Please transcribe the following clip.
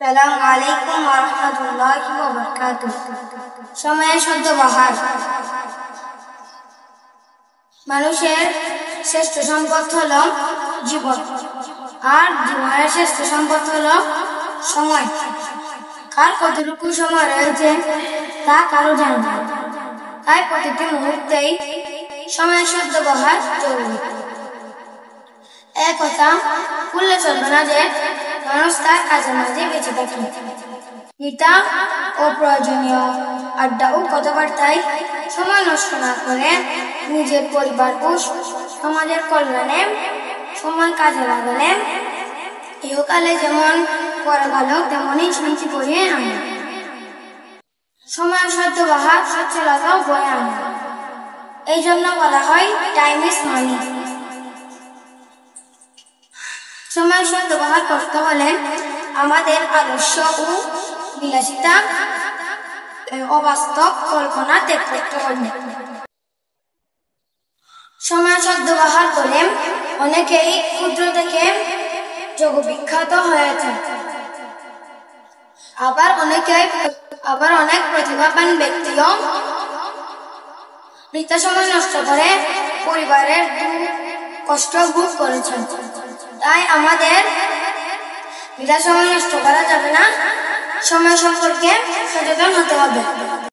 আসসালামু আলাইকুম ওয়া রাহমাতুল্লাহি ওয়া বারাকাতুহু। সময়ের সদ্ব্যবহার। মানুষের শ্রেষ্ঠ সম্পদ হলো জীবন, আর জীবনের শ্রেষ্ঠ সম্পদ হলো সময়। কার কতটুকু সময় রয়েছে তা কারো জানা নেই, তাই প্রতিটি মুহূর্তেই সময়ের সদ্ব্যবহার জরুরি। কথা ভুললে চলবে না যে মানুষ তার কাজের মাঝে বেঁচে থাকে। গীতা ও প্রয়োজনীয় আড্ডা ও কথাবার্তায় সময় নষ্ট না করে নিজের পরিবার ও সমাজের কল্যাণে সময় কাজে লাগালে ইহকালে যেমন পরকালেও তেমনই শান্তি বয়ে আনে। সময়ের সদ্ব্যবহার সচ্ছলতাও বয়ে আনে। এই জন্য বলা হয় টাইম ইজ মানি। সময়ের সদ্ব্যবহার করতে হলে আমাদের আলস্য ও বিলাসিতা অবাস্তব কল্পনা ত্যাগ করতে হবে। সময়ের সদ্ব্যবহার করে অনেকেই ক্ষুদ্র থেকে জগবিখ্যাত হয়েছে, আবার অনেক প্রতিভাবান ব্যক্তিও বৃথা সময় নষ্ট করে পরিবারের কষ্ট ভোগ করেছেন। তাই আমাদের বৃথা সময় নষ্ট করা যাবে না, সময় সম্পর্কে সচেতন হতে হবে।